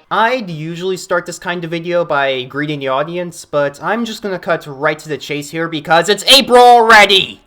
I'd usually start this kind of video by greeting the audience, but I'm just gonna cut right to the chase here because it's April already!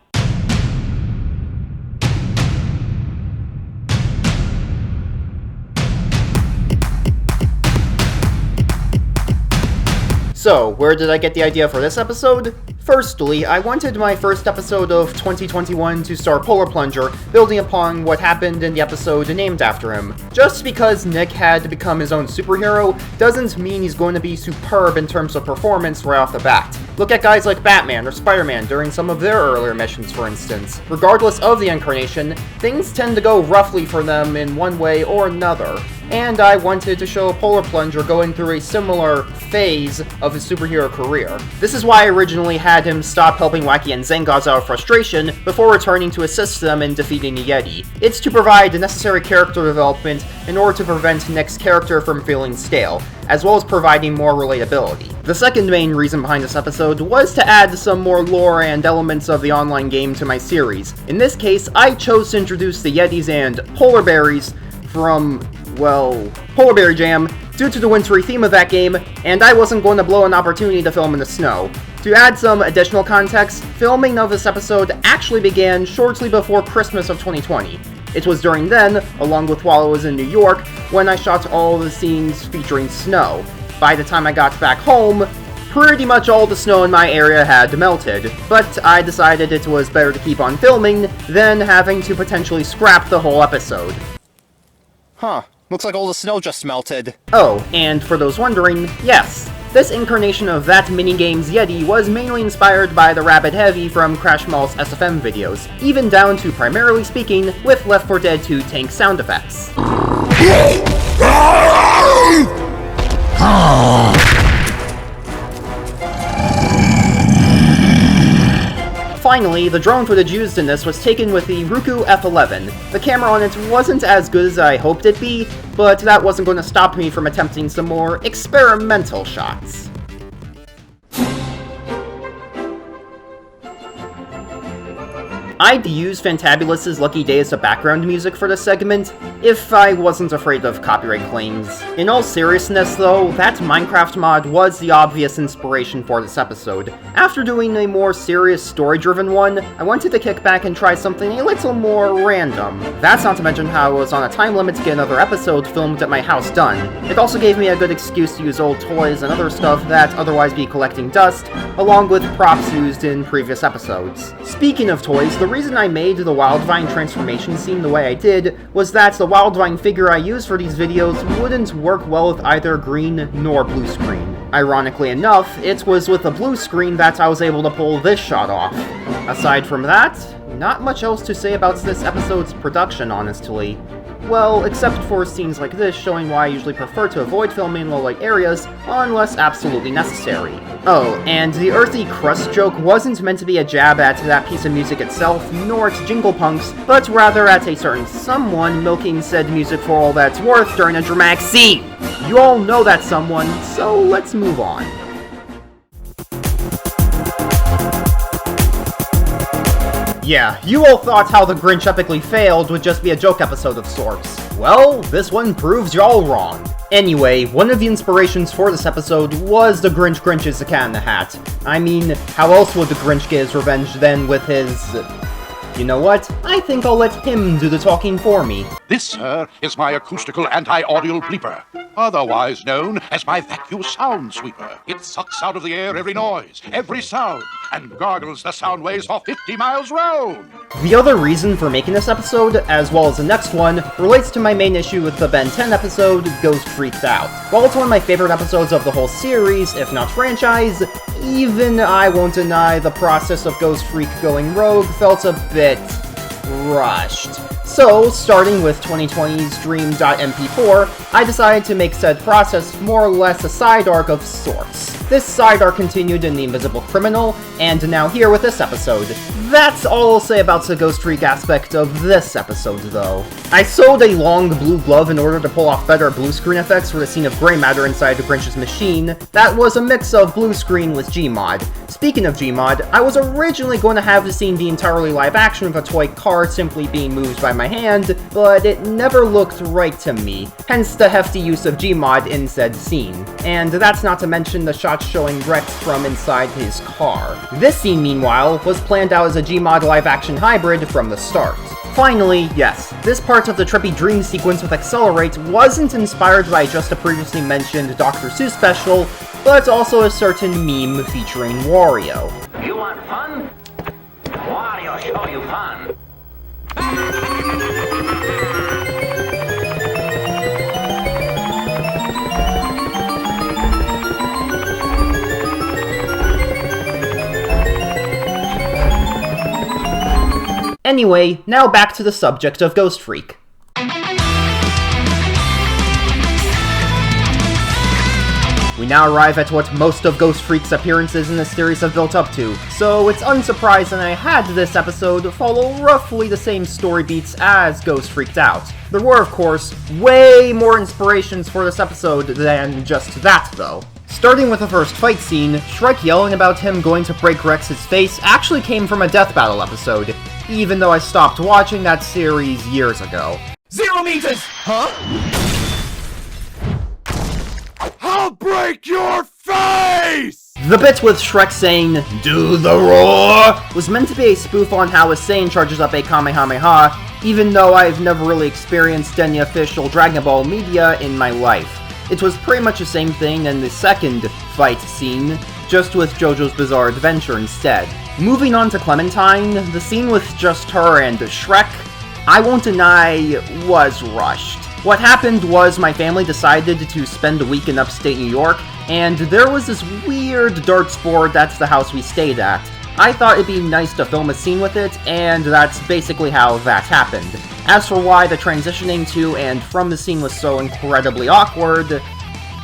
So, where did I get the idea for this episode? Firstly, I wanted my first episode of 2021 to star Polarberry Plunderer, building upon what happened in the episode named after him. Just because Nick had to become his own superhero doesn't mean he's going to be superb in terms of performance right off the bat. Look at guys like Batman or Spider-Man during some of their earlier missions, for instance. Regardless of the incarnation, things tend to go roughly for them in one way or another. And I wanted to show Polarberry Plunderer going through a similar phase of his superhero career. This is why I originally had him stop helping Wacky and Zengaz out of frustration before returning to assist them in defeating the Yeti. It's to provide the necessary character development in order to prevent Nick's character from feeling stale, as well as providing more relatability. The second main reason behind this episode was to add some more lore and elements of the online game to my series. In this case, I chose to introduce the Yetis and Polar Berries from, well, Polarberry Jam, due to the wintry theme of that game, and I wasn't going to blow an opportunity to film in the snow. To add some additional context, filming of this episode actually began shortly before Christmas of 2020. It was during then, along with while I was in New York, when I shot all the scenes featuring snow. By the time I got back home, pretty much all the snow in my area had melted, but I decided it was better to keep on filming than having to potentially scrap the whole episode. Huh. Looks like all the snow just melted. Oh, and for those wondering, yes, this incarnation of that minigame's Yeti was mainly inspired by the Rabbit Heavy from Crash Mall's SFM videos, even down to, primarily speaking, with Left 4 Dead 2 tank sound effects. Finally, the drone footage used in this was taken with the Roku F11. The camera on it wasn't as good as I hoped it'd be, but that wasn't going to stop me from attempting some more experimental shots. I'd use Fantabulous's Lucky Day as a background music for this segment, if I wasn't afraid of copyright claims. In all seriousness though, that Minecraft mod was the obvious inspiration for this episode. After doing a more serious story-driven one, I wanted to kick back and try something a little more random. That's not to mention how I was on a time limit to get another episode filmed at my house done. It also gave me a good excuse to use old toys and other stuff that otherwise be collecting dust, along with props used in previous episodes. Speaking of toys, the reason I made the Wildvine transformation scene the way I did was that the Wildvine figure I use for these videos wouldn't work well with either green nor blue screen. Ironically enough, it was with the blue screen that I was able to pull this shot off. Aside from that, not much else to say about this episode's production, honestly. Well, except for scenes like this showing why I usually prefer to avoid filming in low-light areas unless absolutely necessary. Oh, and the earthy crust joke wasn't meant to be a jab at that piece of music itself, nor its jingle punks, but rather at a certain someone milking said music for all that's worth during a dramatic scene. You all know that someone, so let's move on. Yeah, you all thought how the Grinch epically failed would just be a joke episode of sorts. Well, this one proves y'all wrong. Anyway, one of the inspirations for this episode was the Grinch's the Cat in the Hat. I mean, how else would the Grinch get his revenge than with his... You know what? I think I'll let him do the talking for me. This, sir, is my acoustical anti-audial bleeper, otherwise known as my vacuum sound sweeper. It sucks out of the air every noise, every sound, and gargles the sound waves for 50 miles round. The other reason for making this episode, as well as the next one, relates to my main issue with the Ben 10 episode, Ghost Freaked Out. While it's one of my favorite episodes of the whole series, if not franchise, even I won't deny the process of Ghost Freak going rogue felt a bit rushed. So, starting with 2020's Dream.mp4, I decided to make said process more or less a side arc of sorts. This side arc continued in The Invisible Criminal, and now here with this episode. That's all I'll say about the Ghost Freak aspect of this episode, though. I sewed a long blue glove in order to pull off better blue screen effects for the scene of gray matter inside the Grinch's machine. That was a mix of blue screen with Gmod. Speaking of Gmod, I was originally going to have the scene be entirely live action with a toy car simply being moved by my hand, but it never looked right to me, hence the hefty use of Gmod in said scene. And that's not to mention the shots showing Rex from inside his car. This scene, meanwhile, was planned out as a Gmod live-action hybrid from the start. Finally, yes, this part of the trippy dream sequence with Accelerate wasn't inspired by just a previously mentioned Dr. Seuss special, but also a certain meme featuring Wario. You want fun? Wario show you fun. Anyway, now back to the subject of Ghost Freak. We now arrive at what most of Ghost Freak's appearances in this series have built up to, so it's unsurprising I had this episode follow roughly the same story beats as Ghost Freaked Out. There were, of course, way more inspirations for this episode than just that, though. Starting with the first fight scene, Shrek yelling about him going to break Rex's face actually came from a Death Battle episode, even though I stopped watching that series years ago. 0 meters! Huh? I'll break your face! The bit with Shrek saying, "Do the roar," was meant to be a spoof on how a Saiyan charges up a Kamehameha, even though I've never really experienced any official Dragon Ball media in my life. It was pretty much the same thing in the second fight scene, just with JoJo's Bizarre Adventure instead. Moving on to Clementine, the scene with just her and Shrek, I won't deny, was rushed. What happened was my family decided to spend a week in upstate New York, and there was this weird darts board that's the house we stayed at. I thought it'd be nice to film a scene with it, and that's basically how that happened. As for why the transitioning to and from the scene was so incredibly awkward,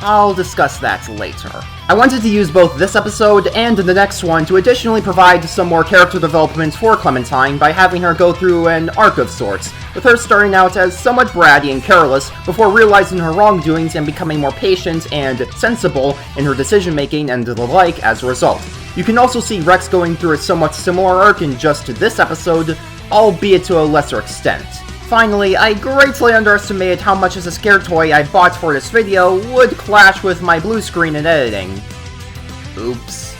I'll discuss that later. I wanted to use both this episode and the next one to additionally provide some more character development for Clementine by having her go through an arc of sorts, with her starting out as somewhat bratty and careless before realizing her wrongdoings and becoming more patient and sensible in her decision-making and the like as a result. You can also see Rex going through a somewhat similar arc in just this episode, albeit to a lesser extent. Finally, I greatly underestimated how much as a scare toy I bought for this video would clash with my blue screen in editing. Oops.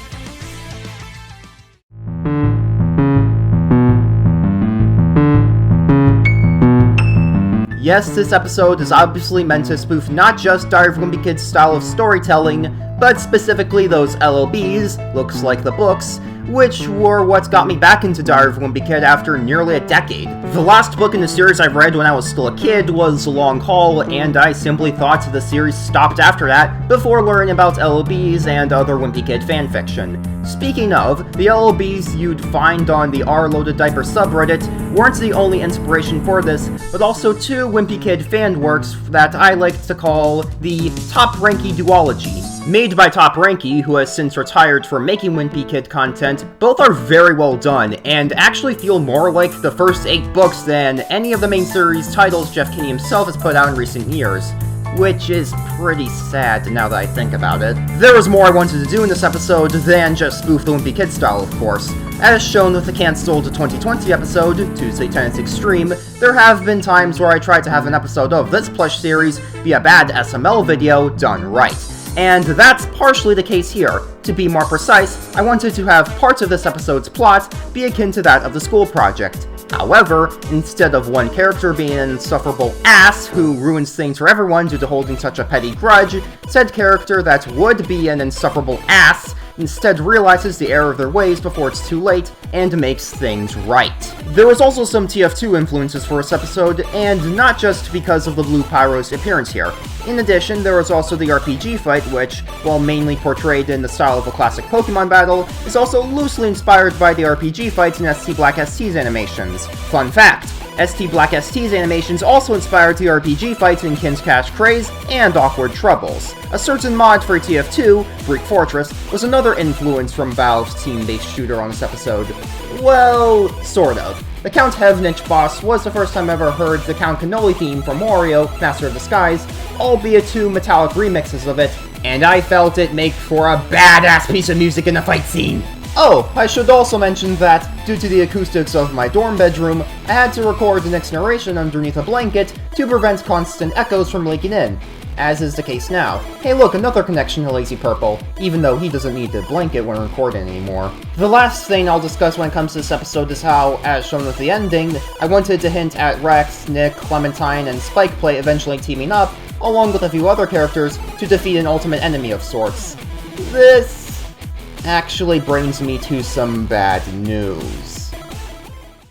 Yes, this episode is obviously meant to spoof not just Diary of Wimpy Kid's style of storytelling, but specifically those LOBs, looks like the books, which were what got me back into Diary of Wimpy Kid after nearly a decade. The last book in the series I read when I was still a kid was Long Haul, and I simply thought the series stopped after that, before learning about LOBs and other Wimpy Kid fanfiction. Speaking of, the LOBs you'd find on the R-Loaded Diaper subreddit weren't the only inspiration for this, but also two Wimpy Kid fan works that I like to call the Top Ranky Duology. Made by Top Ranky, who has since retired from making Wimpy Kid content, both are very well done, and actually feel more like the first 8 books than any of the main series titles Jeff Kinney himself has put out in recent years. Which is pretty sad now that I think about it. There was more I wanted to do in this episode than just spoof the Wimpy Kid style, of course. As shown with the cancelled 2020 episode, Tuesday Tennis Extreme, there have been times where I tried to have an episode of this Plush series be a bad SML video done right. And that's partially the case here. To be more precise, I wanted to have parts of this episode's plot be akin to that of the school project. However, instead of one character being an insufferable ass who ruins things for everyone due to holding such a petty grudge, said character that would be an insufferable ass instead realizes the error of their ways before it's too late and makes things right. There was also some TF2 influences for this episode, and not just because of the Blue Pyro's appearance here. In addition, there was also the RPG fight, which, while mainly portrayed in the style of a classic Pokemon battle, is also loosely inspired by the RPG fights in ST Black ST's animations. Fun fact, ST Black ST's animations also inspired TRPG fights in Kin's Cash Craze and Awkward Troubles. A certain mod for TF2, Greek Fortress, was another influence from Valve's team-based shooter on this episode. Well, sort of. The Count Hevnich boss was the first time I ever heard the Count Cannoli theme from Wario, Master of Disguise, albeit 2 metallic remixes of it, and I felt it make for a badass piece of music in the fight scene. Oh, I should also mention that, due to the acoustics of my dorm bedroom, I had to record Nick's narration underneath a blanket to prevent constant echoes from leaking in, as is the case now. Hey look, another connection to Lazy Purple, even though he doesn't need the blanket when recording anymore. The last thing I'll discuss when it comes to this episode is how, as shown with the ending, I wanted to hint at Rex, Nick, Clementine, and Spikeplay eventually teaming up, along with a few other characters, to defeat an ultimate enemy of sorts. This actually brings me to some bad news.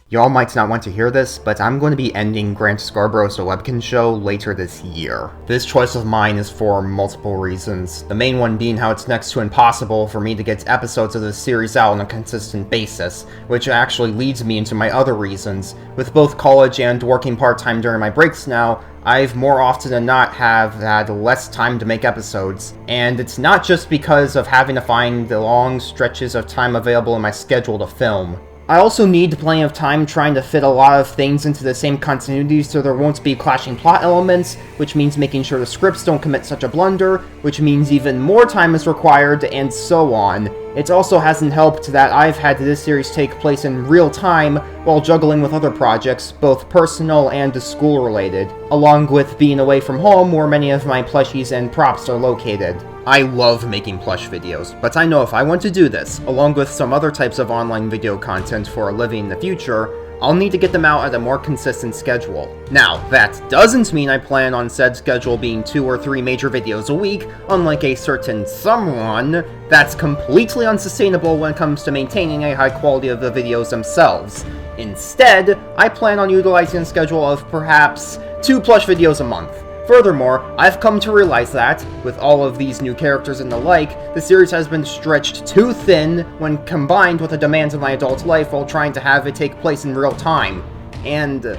Y'all might not want to hear this, but I'm going to be ending Grant Scarborough's The Webkinz Show later this year. This choice of mine is for multiple reasons, the main one being how it's next to impossible for me to get episodes of this series out on a consistent basis, which actually leads me into my other reasons. With both college and working part-time during my breaks now, I've more often than not have had less time to make episodes, and it's not just because of having to find the long stretches of time available in my schedule to film. I also need plenty of time trying to fit a lot of things into the same continuity so there won't be clashing plot elements, which means making sure the scripts don't commit such a blunder, which means even more time is required, and so on. It also hasn't helped that I've had this series take place in real time while juggling with other projects, both personal and school-related, along with being away from home where many of my plushies and props are located. I love making plush videos, but I know if I want to do this, along with some other types of online video content for a living in the future, I'll need to get them out at a more consistent schedule. Now, that doesn't mean I plan on said schedule being 2 or 3 major videos a week, unlike a certain someone. That's completely unsustainable when it comes to maintaining a high quality of the videos themselves. Instead, I plan on utilizing a schedule of perhaps 2 plush videos a month. Furthermore, I've come to realize that, with all of these new characters and the like, the series has been stretched too thin when combined with the demands of my adult life while trying to have it take place in real time. And,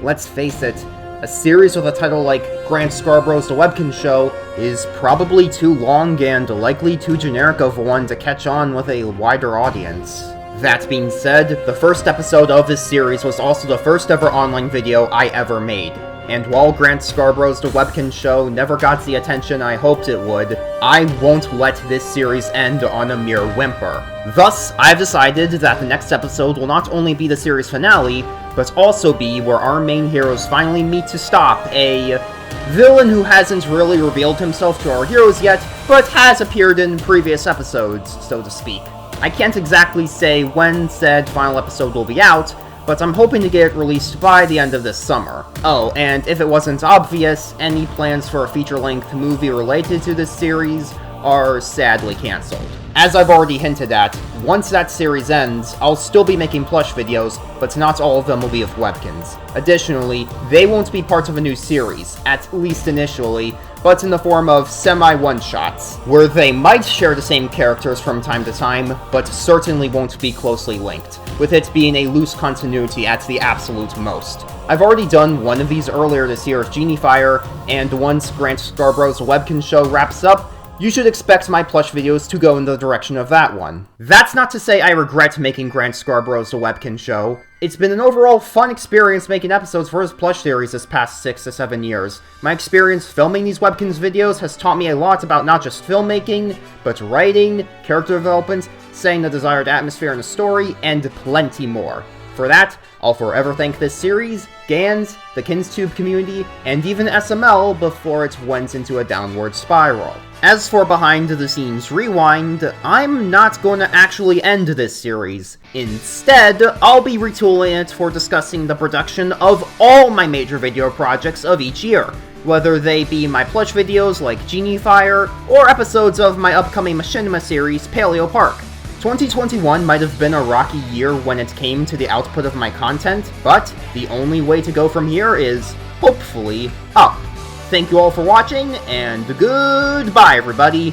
let's face it, a series with a title like Grant Scarborough's The Webkinz Show is probably too long and likely too generic of one to catch on with a wider audience. That being said, the first episode of this series was also the first ever online video I ever made. And while Grant Scarborough's The Webkinz Show never got the attention I hoped it would, I won't let this series end on a mere whimper. Thus, I've decided that the next episode will not only be the series finale, but also be where our main heroes finally meet to stop a villain who hasn't really revealed himself to our heroes yet, but has appeared in previous episodes, so to speak. I can't exactly say when said final episode will be out, but I'm hoping to get it released by the end of this summer. Oh, and if it wasn't obvious, any plans for a feature-length movie related to this series are sadly cancelled. As I've already hinted at, once that series ends, I'll still be making plush videos, but not all of them will be of Webkinz. Additionally, they won't be part of a new series, at least initially, but in the form of semi-one-shots, where they might share the same characters from time to time, but certainly won't be closely linked, with it being a loose continuity at the absolute most. I've already done one of these earlier this year with Genie Fire, and once Grant Scarborough's Webkinz Show wraps up, you should expect my plush videos to go in the direction of that one. That's not to say I regret making Grant Scarborough's The Webkinz Show. It's been an overall fun experience making episodes for his plush series this past 6 to 7 years. My experience filming these Webkinz videos has taught me a lot about not just filmmaking, but writing, character development, setting the desired atmosphere in a story, and plenty more. For that, I'll forever thank this series, Gans, the KinzTube community, and even SML before it went into a downward spiral. As for Behind the Scenes Rewind, I'm not going to actually end this series. Instead, I'll be retooling it for discussing the production of all my major video projects of each year, whether they be my plush videos like Genie Fire, or episodes of my upcoming Machinima series, Paleo Park. 2021 might have been a rocky year when it came to the output of my content, but the only way to go from here is, hopefully, up. Thank you all for watching, and goodbye everybody!